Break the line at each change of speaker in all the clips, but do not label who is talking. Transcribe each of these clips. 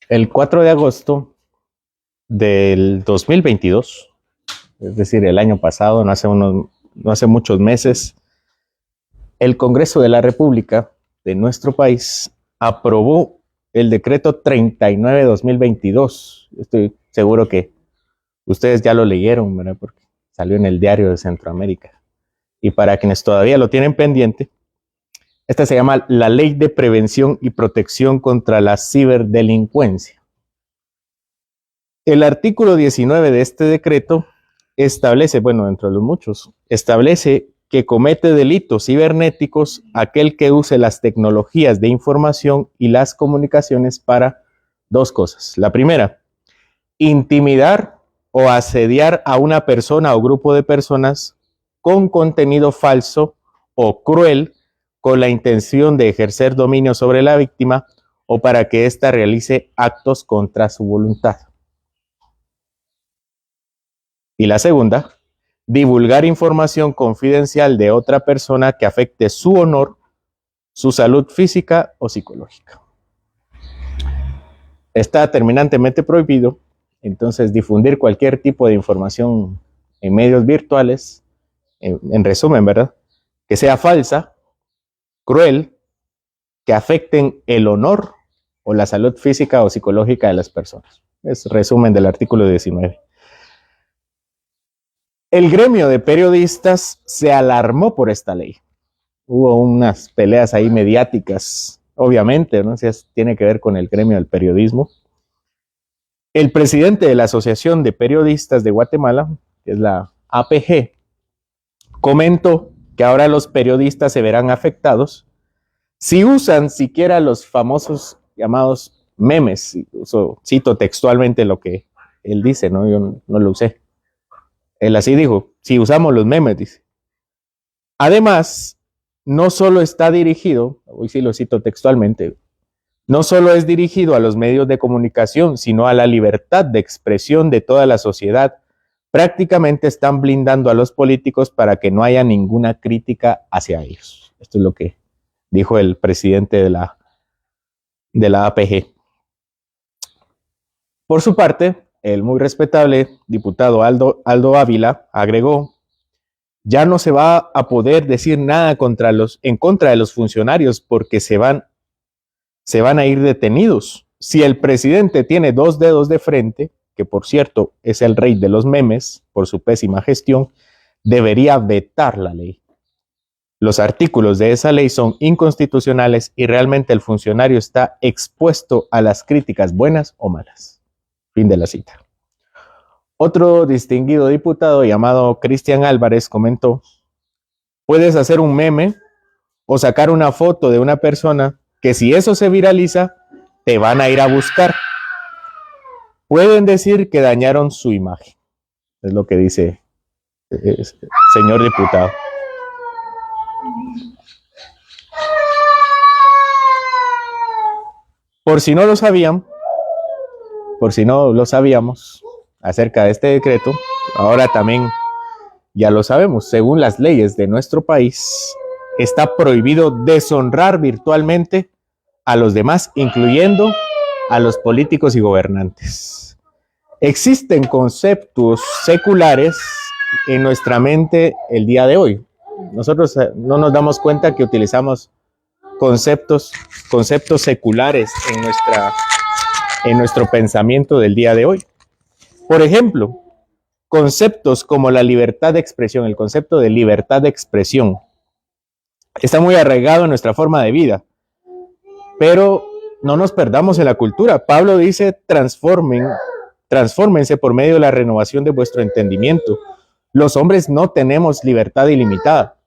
El 4 de agosto del 2022, es decir, el año pasado, no hace muchos meses, el Congreso de la República de nuestro país aprobó el decreto 39-2022. Estoy seguro que ustedes ya lo leyeron, ¿verdad? Porque salió en el Diario de Centroamérica. Y para quienes todavía lo tienen pendiente, esta se llama la Ley de Prevención y Protección contra la Ciberdelincuencia. El artículo 19 de este decreto establece, bueno, entre los muchos, establece que comete delitos cibernéticos aquel que use las tecnologías de información y las comunicaciones para dos cosas. La primera, intimidar o asediar a una persona o grupo de personas con contenido falso o cruel con la intención de ejercer dominio sobre la víctima o para que ésta realice actos contra su voluntad. Y la segunda, divulgar información confidencial de otra persona que afecte su honor, su salud física o psicológica. Está terminantemente prohibido, entonces, difundir cualquier tipo de información en medios virtuales, en resumen, ¿verdad? Que sea falsa, cruel, que afecten el honor o la salud física o psicológica de las personas. Es resumen del artículo 19. El gremio de periodistas se alarmó por esta ley. Hubo unas peleas ahí mediáticas, obviamente, ¿no? Tiene que ver con el gremio del periodismo. El presidente de la Asociación de Periodistas de Guatemala, que es la APG, comentó que ahora los periodistas se verán afectados si usan siquiera los famosos llamados memes. Cito textualmente lo que él dice, ¿no? Yo no lo usé. Él así dijo, si usamos los memes, dice. Además, no solo está dirigido, hoy sí lo cito textualmente, no solo es dirigido a los medios de comunicación, sino a la libertad de expresión de toda la sociedad. Prácticamente están blindando a los políticos para que no haya ninguna crítica hacia ellos. Esto es lo que dijo el presidente de la APG. Por su parte, el muy respetable diputado Aldo Ávila agregó: ya no se va a poder decir nada en contra de los funcionarios porque se van a ir detenidos. Si el presidente tiene dos dedos de frente, que por cierto es el rey de los memes por su pésima gestión, debería vetar la ley. Los artículos de esa ley son inconstitucionales y realmente el funcionario está expuesto a las críticas buenas o malas. Fin de la cita. Otro distinguido diputado llamado Cristian Álvarez comentó: puedes hacer un meme o sacar una foto de una persona que si eso se viraliza, te van a ir a buscar. Pueden decir que dañaron su imagen. Es lo que dice el señor diputado. Por si no lo sabíamos acerca de este decreto, ahora también ya lo sabemos. Según las leyes de nuestro país, está prohibido deshonrar virtualmente a los demás, incluyendo a los políticos y gobernantes. Existen conceptos seculares en nuestra mente el día de hoy. Nosotros no nos damos cuenta que utilizamos conceptos seculares en nuestro pensamiento del día de hoy. Por ejemplo, conceptos como la libertad de expresión, el concepto de libertad de expresión, está muy arraigado en nuestra forma de vida, pero no nos perdamos en la cultura. Pablo dice: transfórmense por medio de la renovación de vuestro entendimiento. Los hombres no tenemos libertad ilimitada.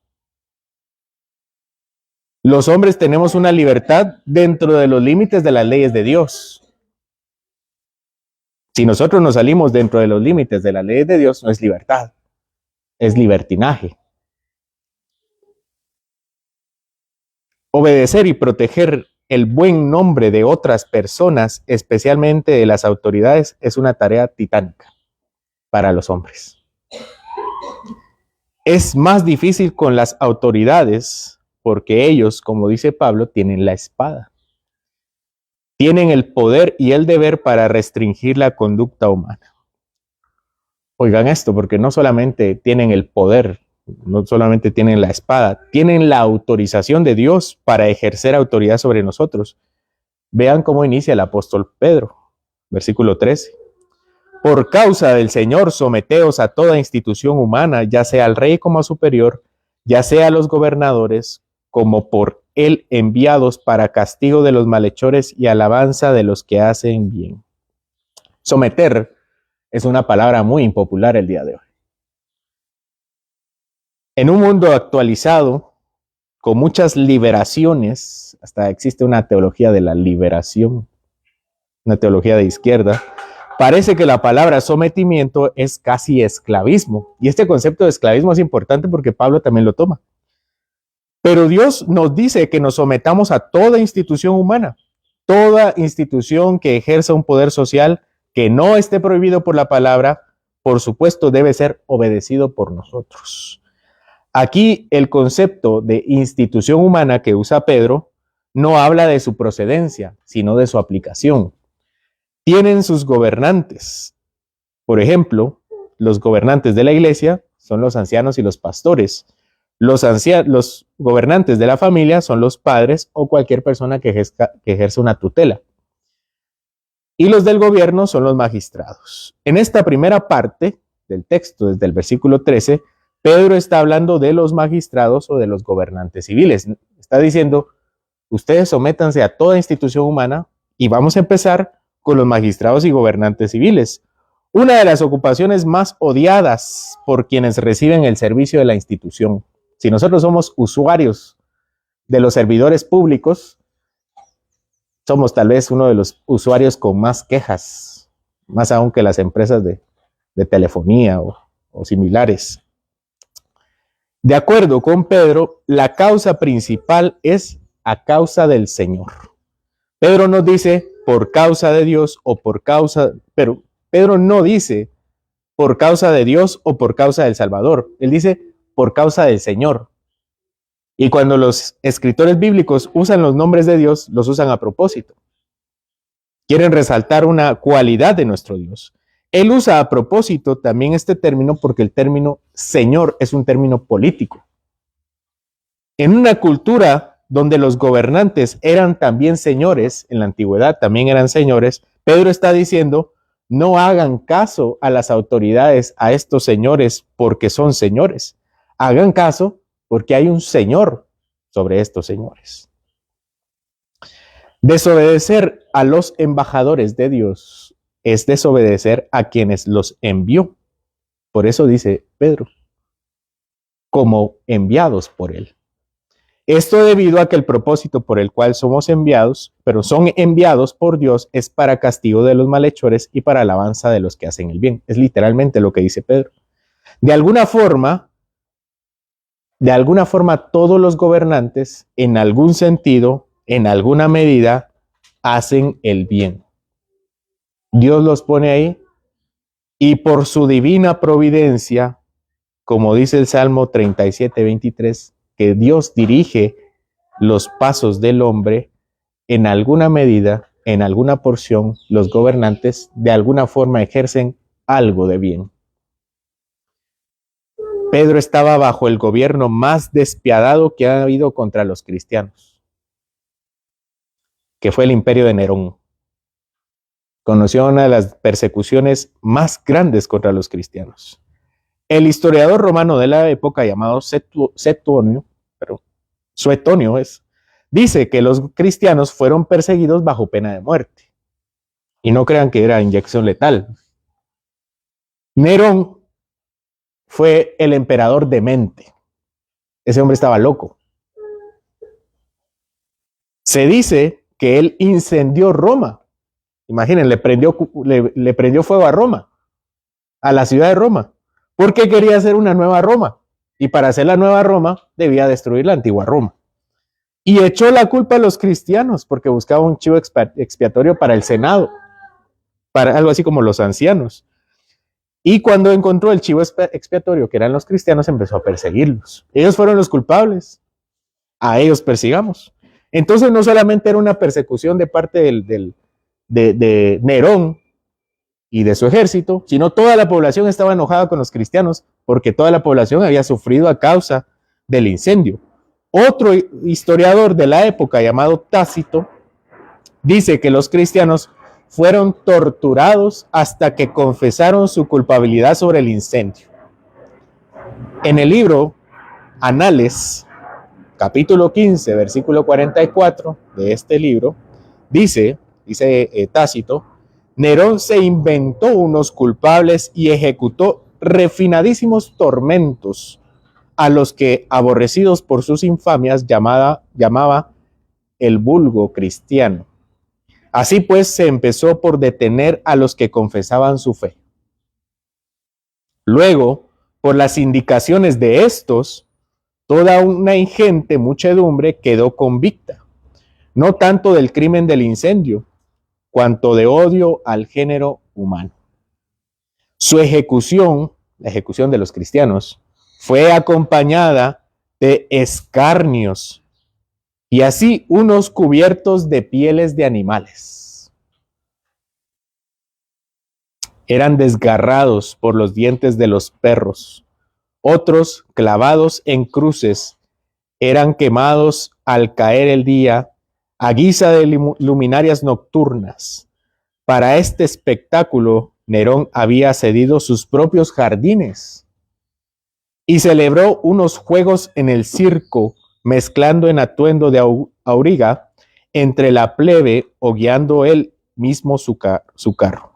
Los hombres tenemos una libertad dentro de los límites de las leyes de Dios. Si nosotros nos salimos dentro de los límites de las leyes de Dios, no es libertad, es libertinaje. Obedecer y proteger el buen nombre de otras personas, especialmente de las autoridades, es una tarea titánica para los hombres. Es más difícil con las autoridades porque ellos, como dice Pablo, tienen la espada. Tienen el poder y el deber para restringir la conducta humana. Oigan esto, porque no solamente tienen el poder, no solamente tienen la espada, tienen la autorización de Dios para ejercer autoridad sobre nosotros. Vean cómo inicia el apóstol Pedro, versículo 13. Por causa del Señor, someteos a toda institución humana, ya sea al rey como a superior, ya sea a los gobernadores, como por él enviados para castigo de los malhechores y alabanza de los que hacen bien. Someter es una palabra muy impopular el día de hoy. En un mundo actualizado, con muchas liberaciones, hasta existe una teología de la liberación, una teología de izquierda, parece que la palabra sometimiento es casi esclavismo. Y este concepto de esclavismo es importante porque Pablo también lo toma. Pero Dios nos dice que nos sometamos a toda institución humana, toda institución que ejerza un poder social que no esté prohibido por la palabra, por supuesto debe ser obedecido por nosotros. Aquí el concepto de institución humana que usa Pedro no habla de su procedencia, sino de su aplicación. Tienen sus gobernantes. Por ejemplo, los gobernantes de la iglesia son los ancianos y los pastores. Los gobernantes de la familia son los padres o cualquier persona que ejerza una tutela. Y los del gobierno son los magistrados. En esta primera parte del texto, desde el versículo 13, Pedro está hablando de los magistrados o de los gobernantes civiles. Está diciendo, ustedes sométanse a toda institución humana y vamos a empezar con los magistrados y gobernantes civiles. Una de las ocupaciones más odiadas por quienes reciben el servicio de la institución. Si nosotros somos usuarios de los servidores públicos, somos tal vez uno de los usuarios con más quejas, más aún que las empresas de telefonía o similares. De acuerdo con Pedro, la causa principal es a causa del Señor. Pedro nos dice por causa de Dios o por causa, pero Pedro no dice por causa de Dios o por causa del Salvador. Él dice por causa del Señor. Y cuando los escritores bíblicos usan los nombres de Dios, los usan a propósito. Quieren resaltar una cualidad de nuestro Dios. Él usa a propósito también este término porque el término Señor es un término político. En una cultura donde los gobernantes eran también señores, en la antigüedad también eran señores, Pedro está diciendo, no hagan caso a las autoridades, a estos señores, porque son señores. Hagan caso porque hay un Señor sobre estos señores. Desobedecer a los embajadores de Dios es desobedecer a quienes los envió. Por eso dice Pedro, como enviados por él. Esto debido a que el propósito por el cual somos enviados, pero son enviados por Dios, es para castigo de los malhechores y para alabanza de los que hacen el bien. Es literalmente lo que dice Pedro. De alguna forma, todos los gobernantes, en algún sentido, en alguna medida, hacen el bien. Dios los pone ahí y por su divina providencia, como dice el Salmo 37:23, que Dios dirige los pasos del hombre, en alguna medida, en alguna porción, los gobernantes de alguna forma ejercen algo de bien. Pedro estaba bajo el gobierno más despiadado que ha habido contra los cristianos, que fue el imperio de Nerón. Conoció una de las persecuciones más grandes contra los cristianos. El historiador romano de la época, llamado Suetonio, dice que los cristianos fueron perseguidos bajo pena de muerte. Y no crean que era inyección letal. Nerón fue el emperador demente. Ese hombre estaba loco. Se dice que él incendió Roma. Imaginen, le prendió fuego a Roma, a la ciudad de Roma, porque quería hacer una nueva Roma. Y para hacer la nueva Roma, debía destruir la antigua Roma. Y echó la culpa a los cristianos, porque buscaba un chivo expiatorio para el Senado, para algo así como los ancianos. Y cuando encontró el chivo expiatorio, que eran los cristianos, empezó a perseguirlos. Ellos fueron los culpables. A ellos persigamos. Entonces no solamente era una persecución de parte de Nerón y de su ejército, sino toda la población estaba enojada con los cristianos porque toda la población había sufrido a causa del incendio. Otro historiador de la época llamado Tácito dice que los cristianos fueron torturados hasta que confesaron su culpabilidad sobre el incendio. En el libro Anales, capítulo 15, versículo 44 de este libro, dice Tácito, Nerón se inventó unos culpables y ejecutó refinadísimos tormentos a los que, aborrecidos por sus infamias, llamaba el vulgo cristiano. Así pues, se empezó por detener a los que confesaban su fe. Luego, por las indicaciones de estos, toda una ingente muchedumbre quedó convicta, no tanto del crimen del incendio, cuanto de odio al género humano. Su ejecución, la ejecución de los cristianos, fue acompañada de escarnios y así unos cubiertos de pieles de animales. Eran desgarrados por los dientes de los perros. Otros, clavados en cruces, eran quemados al caer el día a guisa de luminarias nocturnas. Para este espectáculo, Nerón había cedido sus propios jardines y celebró unos juegos en el circo, mezclando en atuendo de auriga entre la plebe o guiando él mismo su carro.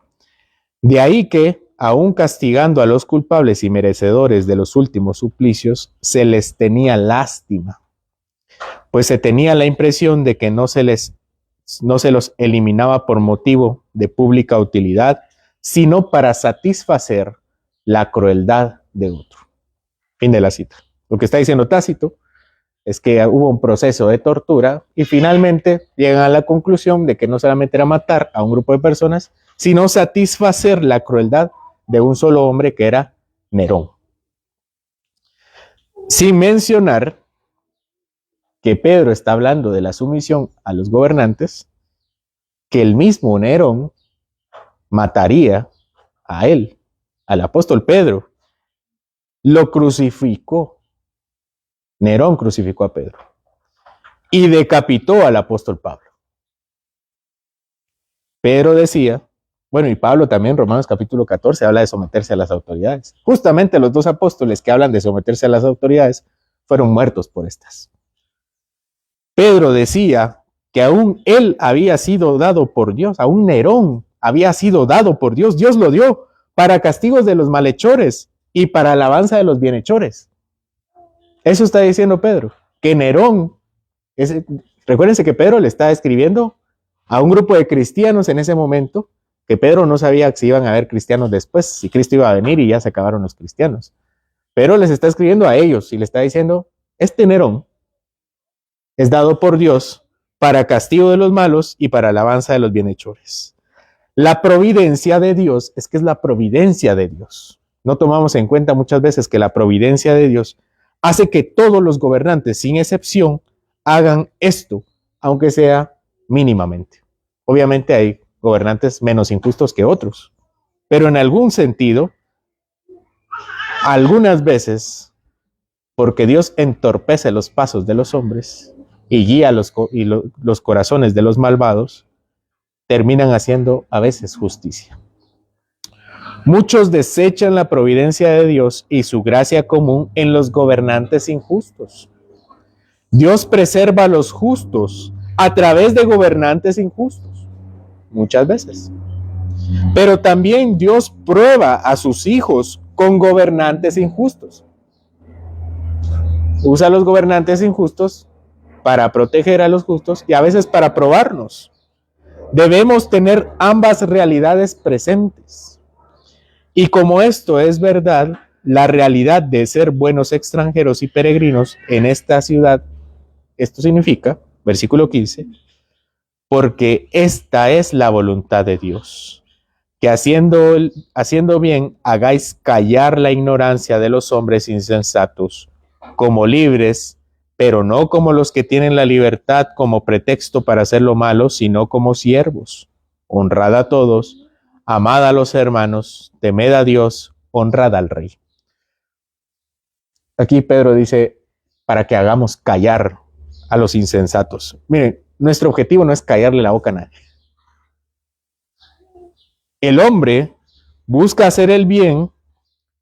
De ahí que, aun castigando a los culpables y merecedores de los últimos suplicios, se les tenía lástima, pues se tenía la impresión de que no se los eliminaba por motivo de pública utilidad, sino para satisfacer la crueldad de otro. Fin de la cita. Lo que está diciendo Tácito es que hubo un proceso de tortura y finalmente llegan a la conclusión de que no solamente era matar a un grupo de personas, sino satisfacer la crueldad de un solo hombre que era Nerón. Sin mencionar que Pedro está hablando de la sumisión a los gobernantes, que el mismo Nerón mataría a él, al apóstol Pedro. Lo crucificó. Nerón crucificó a Pedro y decapitó al apóstol Pablo. Pedro decía, bueno, y Pablo también, Romanos capítulo 14, habla de someterse a las autoridades. Justamente los dos apóstoles que hablan de someterse a las autoridades fueron muertos por estas. Pedro decía que aún él había sido dado por Dios, aún Nerón había sido dado por Dios. Dios lo dio para castigos de los malhechores y para alabanza de los bienhechores. Eso está diciendo Pedro, que Nerón, recuérdense que Pedro le está escribiendo a un grupo de cristianos en ese momento, que Pedro no sabía si iban a haber cristianos después, si Cristo iba a venir y ya se acabaron los cristianos. Pero les está escribiendo a ellos y le está diciendo, este Nerón es dado por Dios para castigo de los malos y para alabanza de los bienhechores. La providencia de Dios es que es la providencia de Dios. No tomamos en cuenta muchas veces que la providencia de Dios hace que todos los gobernantes, sin excepción, hagan esto, aunque sea mínimamente. Obviamente hay gobernantes menos injustos que otros, pero en algún sentido, algunas veces, porque Dios entorpece los pasos de los hombres y guía los corazones de los malvados, terminan haciendo a veces justicia. Muchos desechan la providencia de Dios y su gracia común en los gobernantes injustos. Dios preserva a los justos a través de gobernantes injustos, muchas veces. Pero también Dios prueba a sus hijos con gobernantes injustos. Usa a los gobernantes injustos para proteger a los justos y a veces para probarnos. Debemos tener ambas realidades presentes. Y como esto es verdad, la realidad de ser buenos extranjeros y peregrinos en esta ciudad, esto significa, versículo 15, porque esta es la voluntad de Dios, que haciendo bien hagáis callar la ignorancia de los hombres insensatos, como libres, pero no como los que tienen la libertad como pretexto para hacer lo malo, sino como siervos. Honrad a todos, amad a los hermanos, temed a Dios, honrad al rey. Aquí Pedro dice, para que hagamos callar a los insensatos. Miren, nuestro objetivo no es callarle la boca a nadie. El hombre busca hacer el bien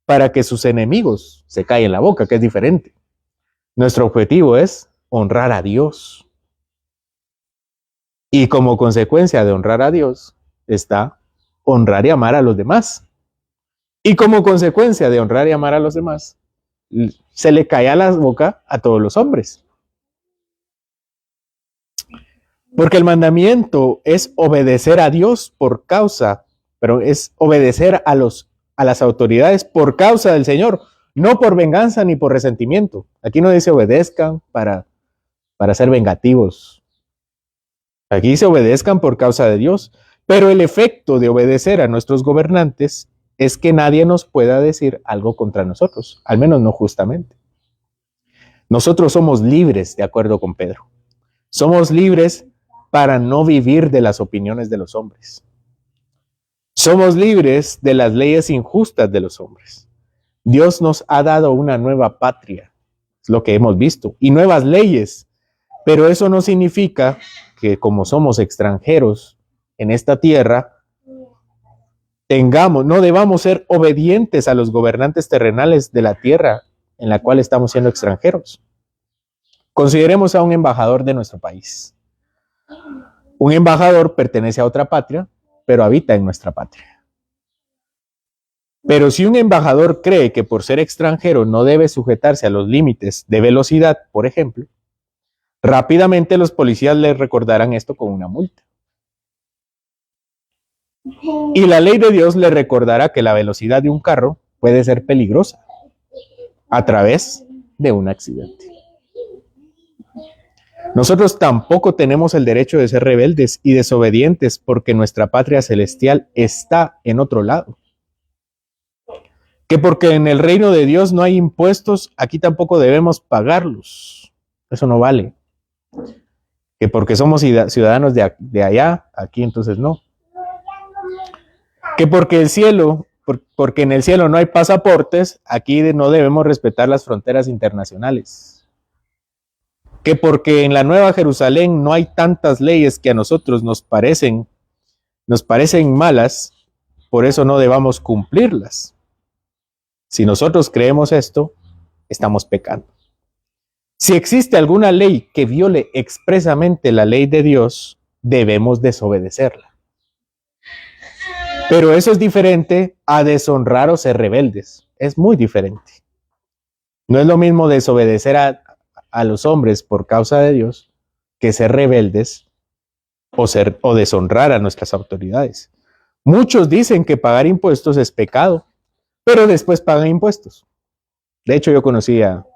para que sus enemigos se callen la boca, que es diferente. Nuestro objetivo es honrar a Dios. Y como consecuencia de honrar a Dios está honrar y amar a los demás. Y como consecuencia de honrar y amar a los demás, se le calla la boca a todos los hombres. Porque el mandamiento es obedecer a Dios por causa, pero es obedecer a las autoridades por causa del Señor, no por venganza ni por resentimiento. Aquí no dice obedezcan para ser vengativos. Aquí dice obedezcan por causa de Dios. Pero el efecto de obedecer a nuestros gobernantes es que nadie nos pueda decir algo contra nosotros, al menos no justamente. Nosotros somos libres, de acuerdo con Pedro. Somos libres para no vivir de las opiniones de los hombres. Somos libres de las leyes injustas de los hombres. Dios nos ha dado una nueva patria, es lo que hemos visto, y nuevas leyes. Pero eso no significa que como somos extranjeros en esta tierra, no debamos ser obedientes a los gobernantes terrenales de la tierra en la cual estamos siendo extranjeros. Consideremos a un embajador de nuestro país. Un embajador pertenece a otra patria, pero habita en nuestra patria. Pero si un embajador cree que por ser extranjero no debe sujetarse a los límites de velocidad, por ejemplo, rápidamente los policías le recordarán esto con una multa. Y la ley de Dios le recordará que la velocidad de un carro puede ser peligrosa a través de un accidente. Nosotros tampoco tenemos el derecho de ser rebeldes y desobedientes porque nuestra patria celestial está en otro lado. Que porque en el reino de Dios no hay impuestos, aquí tampoco debemos pagarlos. Eso no vale. Que porque somos ciudadanos de allá, aquí entonces no. Que porque en el cielo no hay pasaportes, aquí no debemos respetar las fronteras internacionales. Que porque en la Nueva Jerusalén no hay tantas leyes que a nosotros nos parecen malas, por eso no debamos cumplirlas. Si nosotros creemos esto, estamos pecando. Si existe alguna ley que viole expresamente la ley de Dios, debemos desobedecerla. Pero eso es diferente a deshonrar o ser rebeldes. Es muy diferente. No es lo mismo desobedecer a los hombres por causa de Dios que ser rebeldes o deshonrar a nuestras autoridades. Muchos dicen que pagar impuestos es pecado, pero después pagan impuestos. De hecho, yo conocí a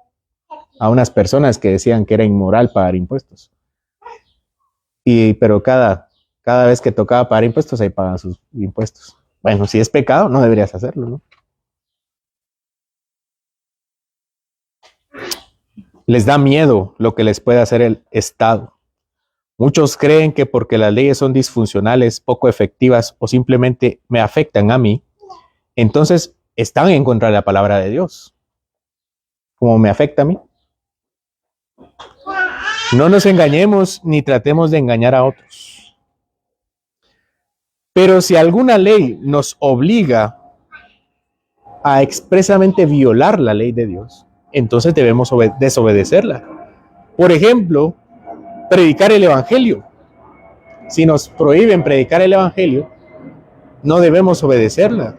unas personas que decían que era inmoral pagar impuestos. Pero cada vez que tocaba pagar impuestos, ahí pagan sus impuestos. Bueno, si es pecado, no deberías hacerlo, ¿no? Les da miedo lo que les puede hacer el Estado. Muchos creen que porque las leyes son disfuncionales, poco efectivas o simplemente me afectan a mí, entonces están en contra de la palabra de Dios. Como me afecta a mí. No nos engañemos ni tratemos de engañar a otros. Pero si alguna ley nos obliga a expresamente violar la ley de Dios, entonces debemos desobedecerla. Por ejemplo, predicar el evangelio. Si nos prohíben predicar el evangelio, no debemos obedecerla.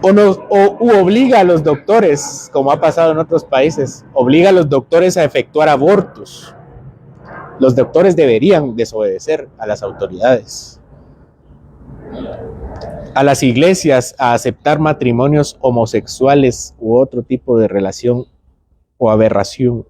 O obliga a los doctores, como ha pasado en otros países, obliga a los doctores a efectuar abortos. Los doctores deberían desobedecer a las autoridades. A las iglesias a aceptar matrimonios homosexuales u otro tipo de relación o aberración.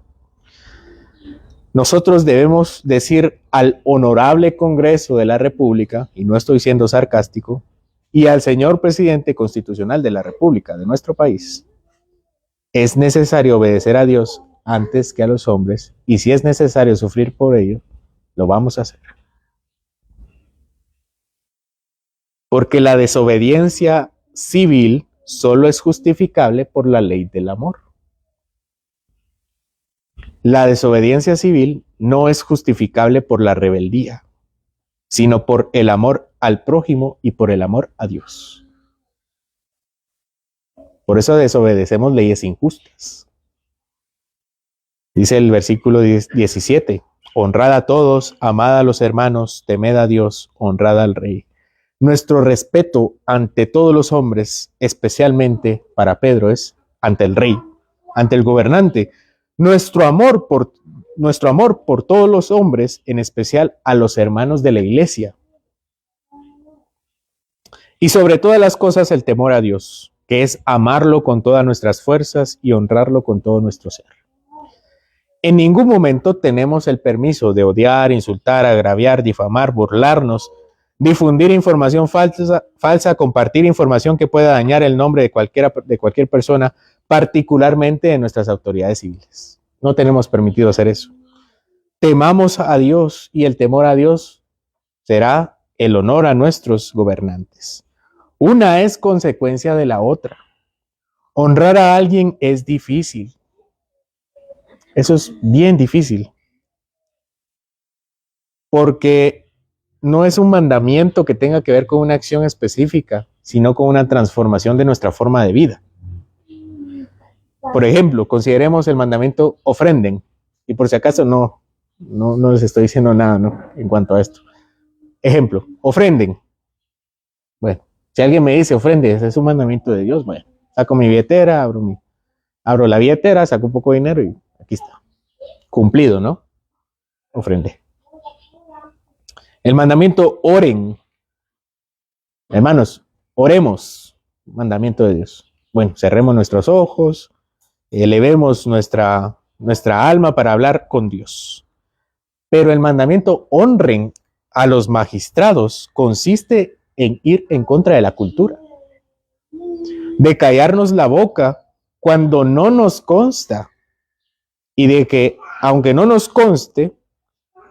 nosotros debemos decir al honorable Congreso de la República, y no estoy siendo sarcástico, y al señor presidente constitucional de la República, de nuestro país, es necesario obedecer a Dios antes que a los hombres, y si es necesario sufrir por ello, lo vamos a hacer. Porque la desobediencia civil solo es justificable por la ley del amor. La desobediencia civil no es justificable por la rebeldía, sino por el amor al prójimo y por el amor a Dios. Por eso desobedecemos leyes injustas. Dice el versículo 17, honrad a todos, amad a los hermanos, temed a Dios, honrad al rey. Nuestro respeto ante todos los hombres, especialmente para Pedro, es ante el rey, ante el gobernante. Nuestro amor por todos los hombres, en especial a los hermanos de la iglesia. Y sobre todas las cosas el temor a Dios, que es amarlo con todas nuestras fuerzas y honrarlo con todo nuestro ser. En ningún momento tenemos el permiso de odiar, insultar, agraviar, difamar, burlarnos, difundir información falsa, compartir información que pueda dañar el nombre de cualquier persona, particularmente de nuestras autoridades civiles. No tenemos permitido hacer eso. Temamos a Dios y el temor a Dios será el honor a nuestros gobernantes. Una es consecuencia de la otra. Honrar a alguien es difícil. Eso es bien difícil. Porque no es un mandamiento que tenga que ver con una acción específica, sino con una transformación de nuestra forma de vida. Por ejemplo, consideremos el mandamiento ofrenden. Y por si acaso no les estoy diciendo nada, ¿no? En cuanto a esto. Ejemplo, ofrenden. Bueno, si alguien me dice ofrende, ese es un mandamiento de Dios, bueno, saco mi billetera, abro la billetera, saco un poco de dinero y aquí está. Cumplido, ¿no? Ofrendé. El mandamiento oren. Hermanos, oremos. Mandamiento de Dios. Bueno, cerremos nuestros ojos, elevemos nuestra alma para hablar con Dios. Pero el mandamiento honren a los magistrados consiste en ir en contra de la cultura, de callarnos la boca cuando no nos consta y de que, aunque no nos conste,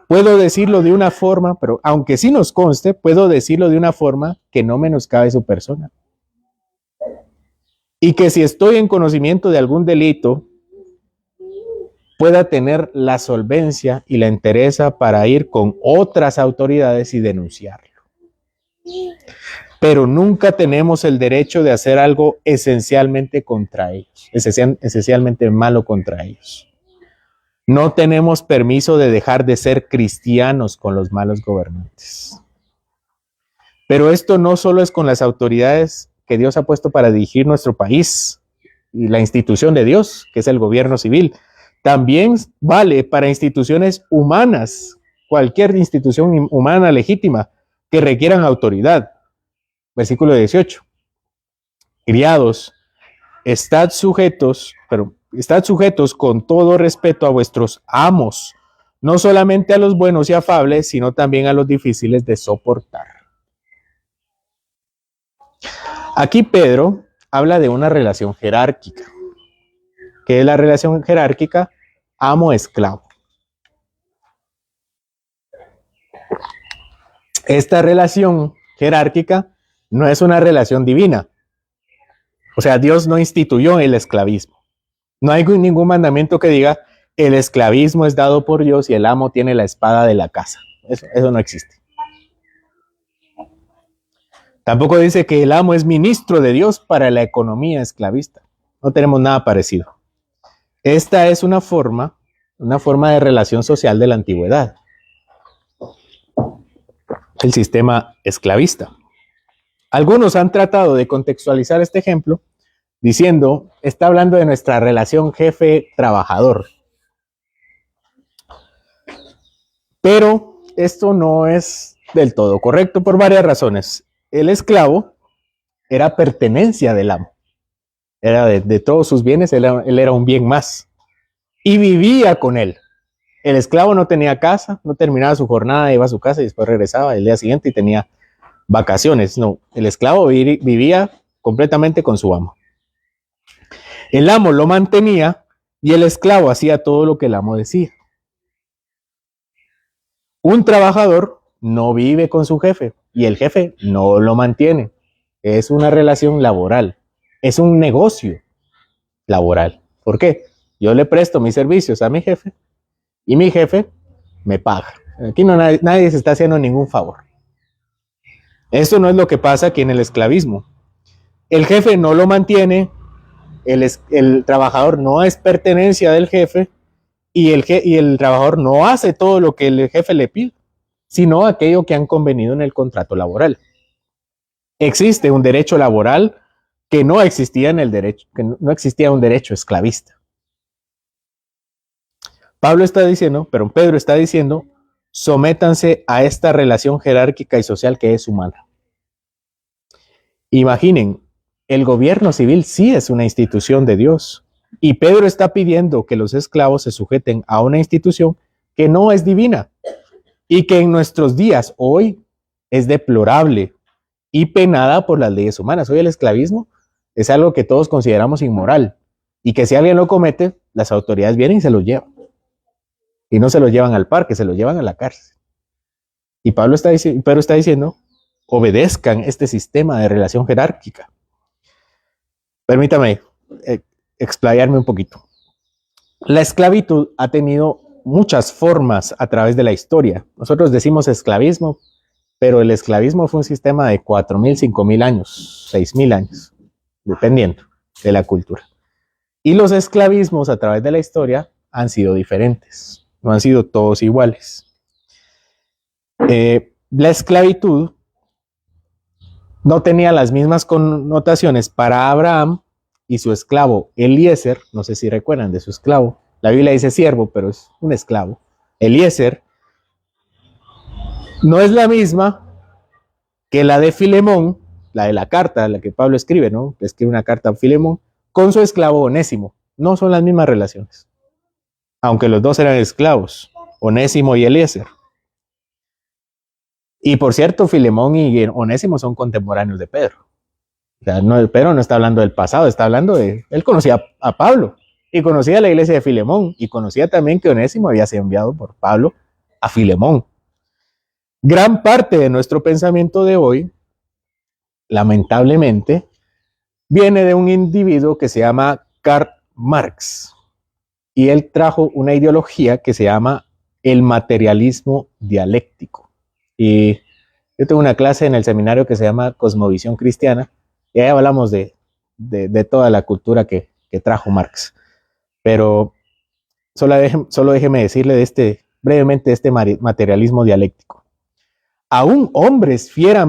puedo decirlo de una forma, pero aunque sí nos conste, puedo decirlo de una forma que no menoscabe su persona. Y que si estoy en conocimiento de algún delito, pueda tener la solvencia y la entereza para ir con otras autoridades y denunciarlo. Pero nunca tenemos el derecho de hacer algo esencialmente contra ellos, esencialmente malo contra ellos. No tenemos permiso de dejar de ser cristianos con los malos gobernantes. Pero esto no solo es con las autoridades que Dios ha puesto para dirigir nuestro país y la institución de Dios, que es el gobierno civil. También vale para instituciones humanas, cualquier institución humana legítima que requieran autoridad. Versículo 18. Criados, estad sujetos con todo respeto a vuestros amos, no solamente a los buenos y afables, sino también a los difíciles de soportar. Aquí Pedro habla de una relación jerárquica. ¿Qué es la relación jerárquica? Amo-esclavo. Esta relación jerárquica no es una relación divina. O sea, Dios no instituyó el esclavismo. No hay ningún mandamiento que diga el esclavismo es dado por Dios y el amo tiene la espada de la casa. Eso no existe. Tampoco dice que el amo es ministro de Dios para la economía esclavista. No tenemos nada parecido. Esta es una forma de relación social de la antigüedad. El sistema esclavista. Algunos han tratado de contextualizar este ejemplo diciendo, está hablando de nuestra relación jefe-trabajador. Pero esto no es del todo correcto por varias razones. El esclavo era pertenencia del amo. Era de todos sus bienes, él era un bien más. Y vivía con él. El esclavo no tenía casa, no terminaba su jornada, iba a su casa y después regresaba el día siguiente y tenía vacaciones. No, el esclavo vivía completamente con su amo. El amo lo mantenía y el esclavo hacía todo lo que el amo decía. Un trabajador no vive con su jefe y el jefe no lo mantiene. Es una relación laboral, es un negocio laboral. ¿Por qué? Yo le presto mis servicios a mi jefe y mi jefe me paga. Aquí no, nadie se está haciendo ningún favor. Esto no es lo que pasa aquí en el esclavismo. El jefe no lo mantiene, el trabajador no es pertenencia del jefe y el trabajador no hace todo lo que el jefe le pide, sino aquello que han convenido en el contrato laboral. Existe un derecho laboral que no existía en el derecho, que no existía un derecho esclavista. Pedro está diciendo, sométanse a esta relación jerárquica y social que es humana. Imaginen, el gobierno civil sí es una institución de Dios y Pedro está pidiendo que los esclavos se sujeten a una institución que no es divina y que en nuestros días hoy es deplorable y penada por las leyes humanas. Hoy el esclavismo es algo que todos consideramos inmoral y que si alguien lo comete, las autoridades vienen y se lo llevan. Y no se lo llevan al parque, se lo llevan a la cárcel. Y Pedro está diciendo, obedezcan este sistema de relación jerárquica. Permítame explayarme un poquito. La esclavitud ha tenido muchas formas a través de la historia. Nosotros decimos esclavismo, pero el esclavismo fue un sistema de 4.000, 5.000 años, 6.000 años, dependiendo de la cultura. Y los esclavismos a través de la historia han sido diferentes, no han sido todos iguales. La esclavitud no tenía las mismas connotaciones para Abraham y su esclavo Eliezer. No sé si recuerdan de su esclavo. La Biblia dice siervo, pero es un esclavo. Eliezer no es la misma que la de Filemón, la de la carta, la que Pablo escribe, ¿no? Escribe una carta a Filemón con su esclavo Onésimo. No son las mismas relaciones, aunque los dos eran esclavos, Onésimo y Eliezer. Y por cierto, Filemón y Onésimo son contemporáneos de Pedro. O sea, Pedro no está hablando del pasado, está hablando de... Él conocía a Pablo y conocía la iglesia de Filemón y conocía también que Onésimo había sido enviado por Pablo a Filemón. Gran parte de nuestro pensamiento de hoy, lamentablemente, viene de un individuo que se llama Karl Marx. Y él trajo una ideología que se llama el materialismo dialéctico. Y yo tengo una clase en el seminario que se llama Cosmovisión Cristiana, y ahí hablamos de toda la cultura que trajo Marx. Pero solo déjeme decirle brevemente de este materialismo dialéctico. Aún hombres fiera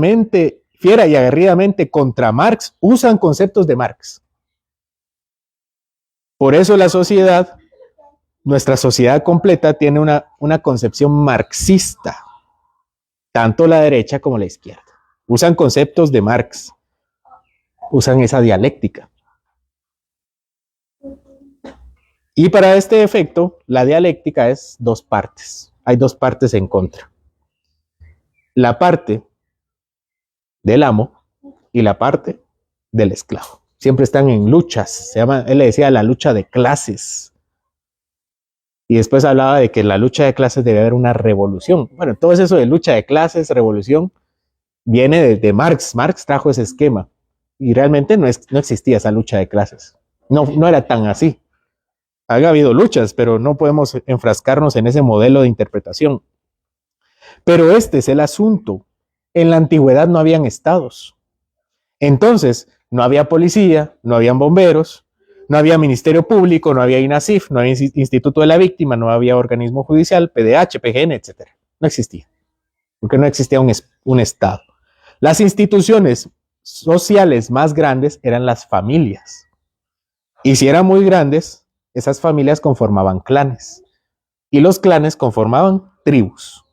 y aguerridamente contra Marx usan conceptos de Marx. Por eso nuestra sociedad completa tiene una concepción marxista. Tanto la derecha como la izquierda. Usan conceptos de Marx. Usan esa dialéctica. Y para este efecto, la dialéctica es dos partes. Hay dos partes en contra. La parte del amo y la parte del esclavo. Siempre están en luchas. Él le decía la lucha de clases. Y después hablaba de que en la lucha de clases debe haber una revolución. Bueno, todo eso de lucha de clases, revolución, viene de Marx. Marx trajo ese esquema. Y realmente no existía esa lucha de clases. No era tan así. Ha habido luchas, pero no podemos enfrascarnos en ese modelo de interpretación. Pero este es el asunto. En la antigüedad no habían estados. Entonces, no había policía, no habían bomberos, no había ministerio público, no había INASIF, no había Instituto de la Víctima, no había organismo judicial, PDH, PGN, etc. No existía, porque no existía un Estado. Las instituciones sociales más grandes eran las familias. Y si eran muy grandes, esas familias conformaban clanes. Y los clanes conformaban tribus,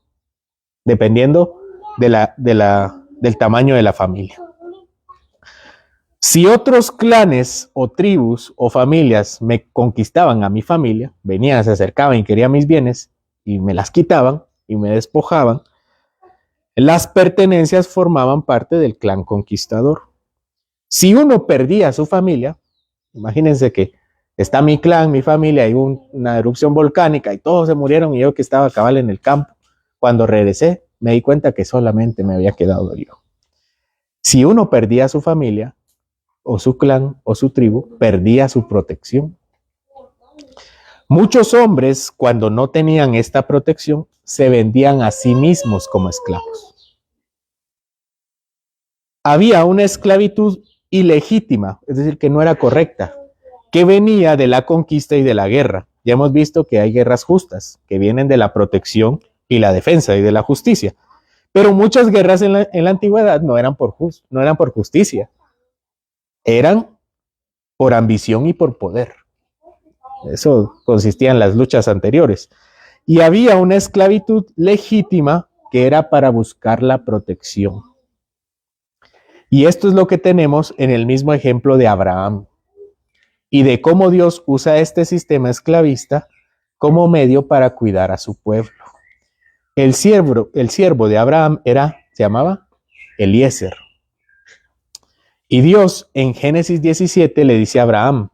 dependiendo del tamaño de la familia. Si otros clanes o tribus o familias me conquistaban a mi familia, venían, se acercaban y querían mis bienes, y me las quitaban y me despojaban, las pertenencias formaban parte del clan conquistador. Si uno perdía a su familia, imagínense que está mi clan, mi familia, hay una erupción volcánica y todos se murieron y yo que estaba cabal en el campo. Cuando regresé, me di cuenta que solamente me había quedado yo. Si uno perdía a su familia, o su clan, o su tribu, perdía su protección. Muchos hombres, cuando no tenían esta protección, se vendían a sí mismos como esclavos. Había una esclavitud ilegítima, es decir, que no era correcta, que venía de la conquista y de la guerra. Ya hemos visto que hay guerras justas, que vienen de la protección y la defensa y de la justicia. Pero muchas guerras en la antigüedad no eran por justicia, eran por ambición y por poder. Eso consistía en las luchas anteriores. Y había una esclavitud legítima que era para buscar la protección. Y esto es lo que tenemos en el mismo ejemplo de Abraham y de cómo Dios usa este sistema esclavista como medio para cuidar a su pueblo. El siervo de Abraham se llamaba Eliezer. Y Dios en Génesis 17 le dice a Abraham,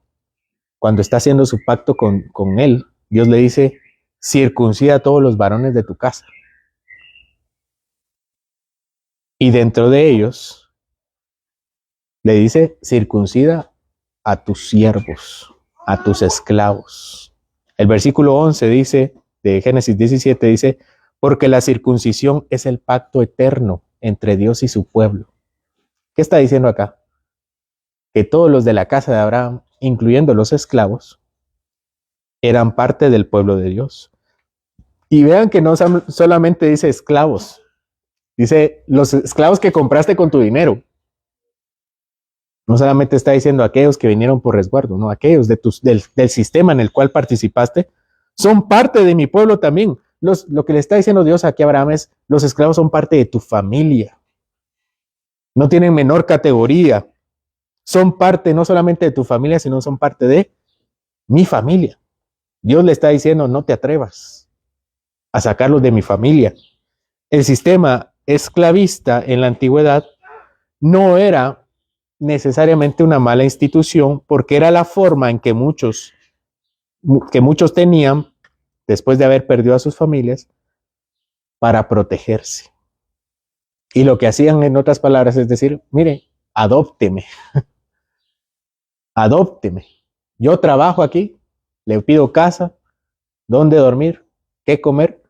cuando está haciendo su pacto con él, Dios le dice, circuncida a todos los varones de tu casa. Y dentro de ellos, le dice, circuncida a tus siervos, a tus esclavos. El versículo 11 dice, de Génesis 17, dice, porque la circuncisión es el pacto eterno entre Dios y su pueblo. ¿Qué está diciendo acá? Que todos los de la casa de Abraham, incluyendo los esclavos, eran parte del pueblo de Dios. Y vean que no solamente dice esclavos, dice los esclavos que compraste con tu dinero. No solamente está diciendo aquellos que vinieron por resguardo, no, aquellos del sistema en el cual participaste, son parte de mi pueblo también. Lo que le está diciendo Dios aquí a Abraham es, los esclavos son parte de tu familia. No tienen menor categoría. Son parte no solamente de tu familia, sino son parte de mi familia. Dios le está diciendo, no te atrevas a sacarlos de mi familia. El sistema esclavista en la antigüedad no era necesariamente una mala institución, porque era la forma en que muchos tenían, después de haber perdido a sus familias, para protegerse. Y lo que hacían, en otras palabras, es decir, mire, adópteme. Adópteme. Yo trabajo aquí, le pido casa, dónde dormir, qué comer,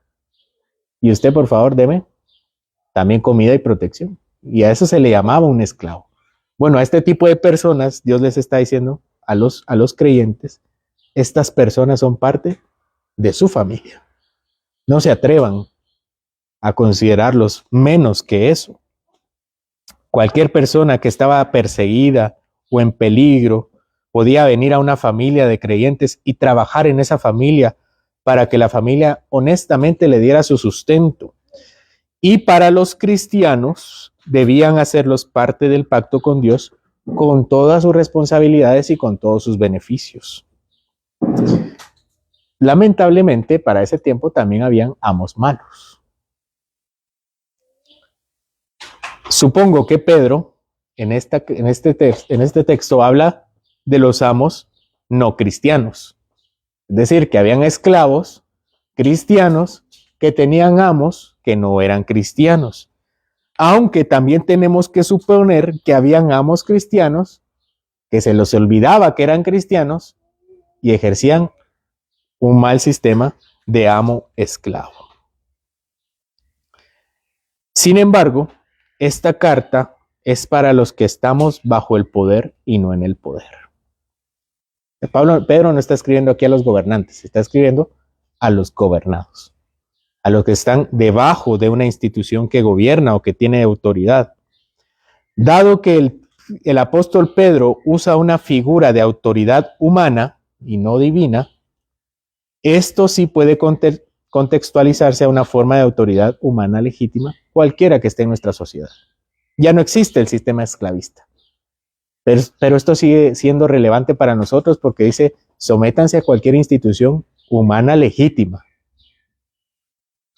y usted, por favor, deme también comida y protección. Y a eso se le llamaba un esclavo. Bueno, a este tipo de personas, Dios les está diciendo, a los creyentes, estas personas son parte de su familia. No se atrevan a considerarlos menos que eso. Cualquier persona que estaba perseguida o en peligro podía venir a una familia de creyentes y trabajar en esa familia para que la familia honestamente le diera su sustento. Y para los cristianos debían hacerlos parte del pacto con Dios con todas sus responsabilidades y con todos sus beneficios. Lamentablemente, para ese tiempo también habían amos malos. Supongo que Pedro en este texto habla de los amos no cristianos. Es decir, que habían esclavos cristianos que tenían amos que no eran cristianos. Aunque también tenemos que suponer que habían amos cristianos que se les olvidaba que eran cristianos y ejercían un mal sistema de amo-esclavo. Sin embargo, esta carta es para los que estamos bajo el poder y no en el poder. Pedro no está escribiendo aquí a los gobernantes, está escribiendo a los gobernados, a los que están debajo de una institución que gobierna o que tiene autoridad. Dado que el apóstol Pedro usa una figura de autoridad humana y no divina, esto sí puede contextualizarse a una forma de autoridad humana legítima, cualquiera que esté en nuestra sociedad. Ya no existe el sistema esclavista. Pero esto sigue siendo relevante para nosotros porque dice, sométanse a cualquier institución humana legítima.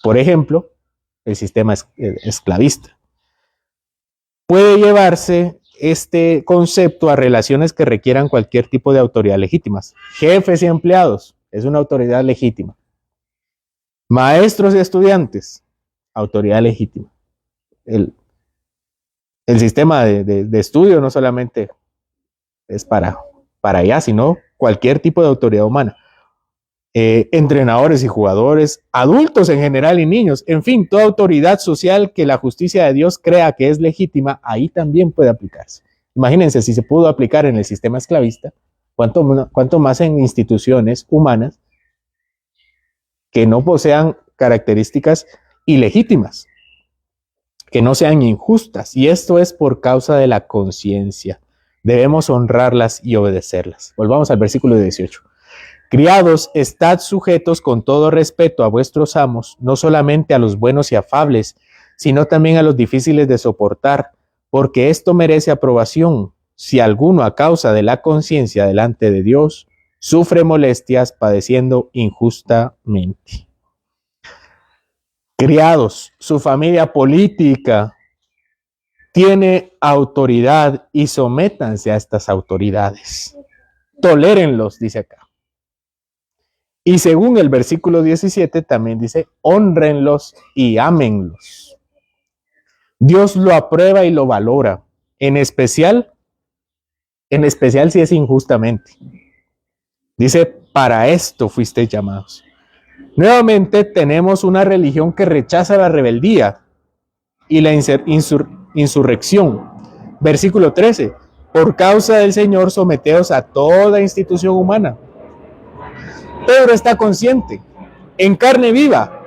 Por ejemplo, el sistema esclavista. Puede llevarse este concepto a relaciones que requieran cualquier tipo de autoridad legítimas. Jefes y empleados, es una autoridad legítima. Maestros y estudiantes, autoridad legítima. El sistema de estudio no solamente es para allá, sino cualquier tipo de autoridad humana. Entrenadores y jugadores, adultos en general y niños, en fin, toda autoridad social que la justicia de Dios crea que es legítima, ahí también puede aplicarse. Imagínense, si se pudo aplicar en el sistema esclavista, cuánto más en instituciones humanas que no posean características ilegítimas, que no sean injustas, y esto es por causa de la conciencia. Debemos honrarlas y obedecerlas. Volvamos al versículo 18. Criados, estad sujetos con todo respeto a vuestros amos, no solamente a los buenos y afables, sino también a los difíciles de soportar, porque esto merece aprobación. Si alguno a causa de la conciencia delante de Dios sufre molestias padeciendo injustamente. Criados, su familia política tiene autoridad y sométanse a estas autoridades. Tolérenlos, dice acá. Y según el versículo 17 también dice, hónrenlos y ámenlos. Dios lo aprueba y lo valora, en especial si es injustamente. Dice, para esto fuisteis llamados. Nuevamente tenemos una religión que rechaza la rebeldía y la insurrección. Versículo 13, por causa del Señor someteos a toda institución humana. Pedro está consciente, en carne viva,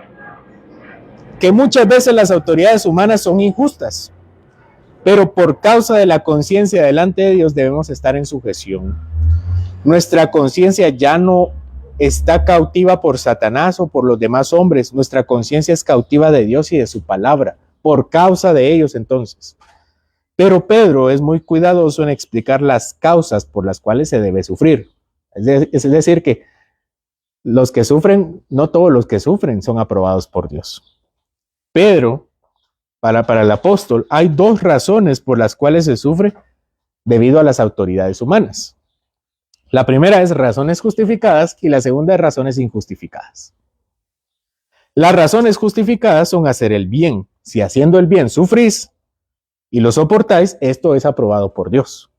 que muchas veces las autoridades humanas son injustas, pero por causa de la conciencia delante de Dios debemos estar en sujeción. Nuestra conciencia ya no está cautiva por Satanás o por los demás hombres, nuestra conciencia es cautiva de Dios y de su palabra, por causa de ellos entonces. Pero Pedro es muy cuidadoso en explicar las causas por las cuales se debe sufrir. Es decir, que los que sufren, no todos los que sufren son aprobados por Dios. Pedro, para el apóstol, hay dos razones por las cuales se sufre debido a las autoridades humanas. La primera es razones justificadas y la segunda es razones injustificadas. Las razones justificadas son hacer el bien. Si haciendo el bien sufrís y lo soportáis, esto es aprobado por Dios.